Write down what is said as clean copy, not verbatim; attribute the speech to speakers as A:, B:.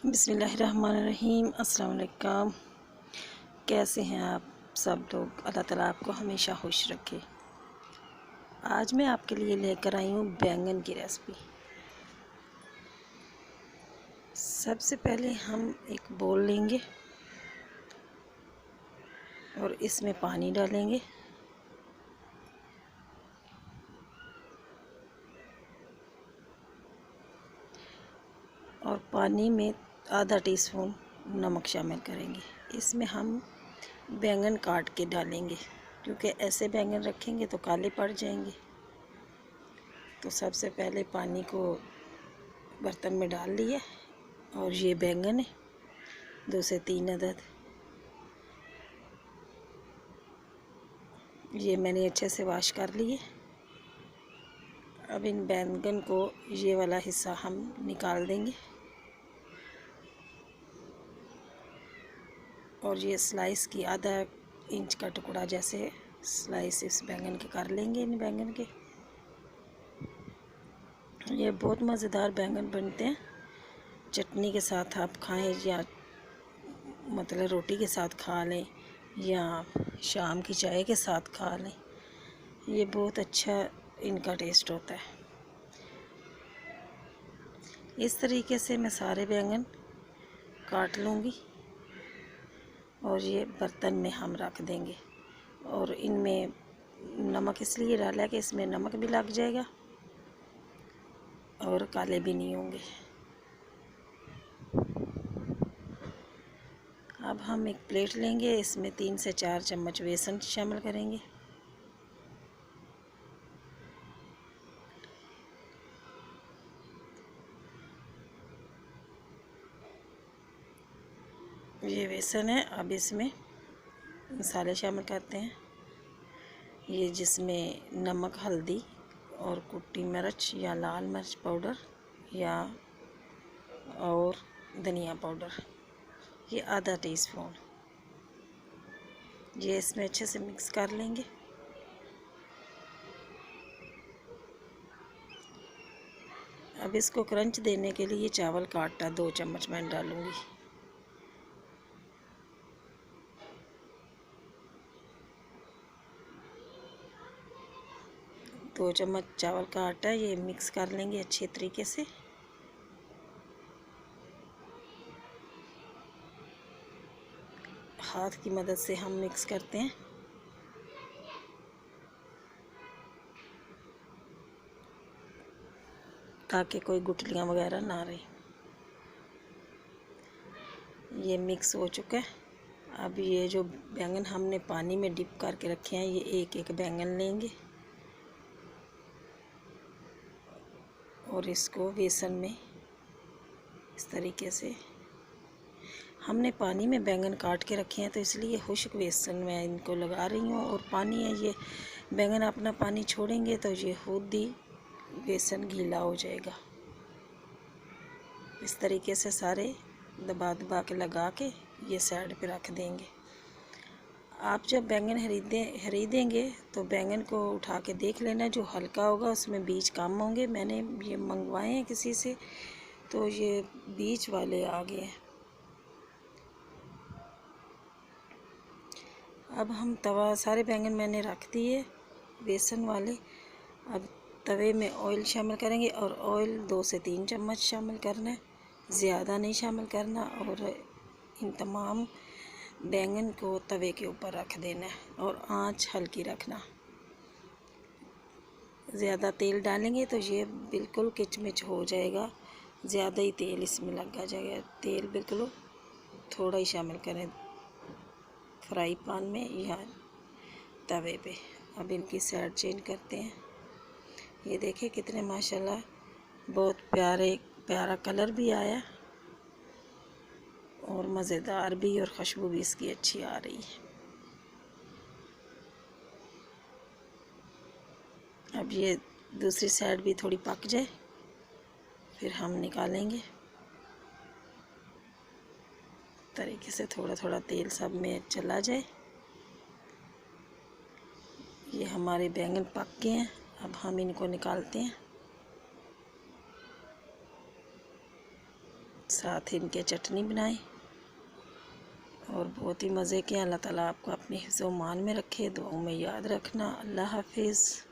A: बिस्मिल्लाहिर्रहमानिर्रहीम। अस्सलाम वालेकुम। कैसे हैं आप सब लोग? अल्लाह ताला आपको हमेशा खुश रखे। आज मैं आपके लिए लेकर आई हूँ बैंगन की रेसिपी। सबसे पहले हम एक बोल लेंगे और इसमें पानी डालेंगे। और पानी में आधा टीस्पून नमक शामिल करेंगे। इसमें हम बैंगन काट के डालेंगे, क्योंकि ऐसे बैंगन रखेंगे तो काले पड़ जाएंगे। तो सबसे पहले पानी को बर्तन में डाल लिया और ये बैंगन है 2 से 3 अदद। ये मैंने अच्छे से वॉश कर लिए। अब इन बैंगन को ये वाला हिस्सा हम निकाल देंगे और ये स्लाइस की आधा इंच का टुकड़ा जैसे स्लाइस इस बैंगन के कर लेंगे। इन बैंगन के ये बहुत मज़ेदार बैंगन बनते हैं। चटनी के साथ आप खाएं या मतलब रोटी के साथ खा लें या शाम की चाय के साथ खा लें, ये बहुत अच्छा इनका टेस्ट होता है। इस तरीके से मैं सारे बैंगन काट लूँगी और ये बर्तन में हम रख देंगे। और इनमें नमक इसलिए डाला कि इसमें नमक भी लग जाएगा और काले भी नहीं होंगे। अब हम एक प्लेट लेंगे, इसमें 3 से 4 चम्मच बेसन शामिल करेंगे। ये बेसन है। अब इसमें मसाले शामिल करते हैं। ये जिसमें नमक, हल्दी और कुटी मिर्च या लाल मिर्च पाउडर या और धनिया पाउडर, ये आधा टीस्पून। ये इसमें अच्छे से मिक्स कर लेंगे। अब इसको क्रंच देने के लिए चावल का आटा 2 चम्मच मैं डालूँगी। दो चम्मच चावल का आटा ये मिक्स कर लेंगे अच्छे तरीके से। हाथ की मदद से हम मिक्स करते हैं। ताकि कोई गुठलियाँ वगैरह ना रहे। ये मिक्स हो चुका है। अब ये जो बैंगन हमने पानी में डिप करके रखे हैं, ये एक एक बैंगन लेंगे और इसको बेसन में इस तरीके से, हमने पानी में बैंगन काट के रखे हैं तो इसलिए खुश्क बेसन में इनको लगा रही हूँ। और पानी है, ये बैंगन अपना पानी छोड़ेंगे तो ये खुद ही बेसन गीला हो जाएगा। इस तरीके से सारे दबा दबा के लगा के ये साइड पे रख देंगे। आप जब बैंगन खरीदेंगे तो बैंगन को उठा के देख लेना, जो हल्का होगा उसमें बीज कम होंगे। मैंने ये मंगवाए हैं किसी से, तो ये बीज वाले आ गए हैं। अब हम तवा, सारे बैंगन मैंने रख दिए बेसन वाले। अब तवे में ऑयल शामिल करेंगे और ऑयल 2 से 3 चम्मच शामिल करना है, ज़्यादा नहीं शामिल करना। और इन तमाम बैंगन को तवे के ऊपर रख देना है और आंच हल्की रखना। ज़्यादा तेल डालेंगे तो ये बिल्कुल किचमिच हो जाएगा, ज़्यादा ही तेल इसमें लग जाएगा। तेल बिल्कुल थोड़ा ही शामिल करें फ्राई पैन में या तवे पे। अब इनकी साइड चेंज करते हैं। ये देखिए कितने माशाल्लाह बहुत प्यारा कलर भी आया और मज़ेदार भी, और खुशबू भी इसकी अच्छी आ रही है। अब ये दूसरी साइड भी थोड़ी पक जाए फिर हम निकालेंगे। तरीके से थोड़ा थोड़ा तेल सब में चला जाए। ये हमारे बैंगन पक गए हैं। अब हम इनको निकालते हैं। साथ इनके चटनी बनाएं और बहुत ही मज़े के। अल्लाह ताला आपको अपने हिफ्ज़-ओ-मान में रखे। दुआओं में याद रखना। अल्लाह हाफिज़।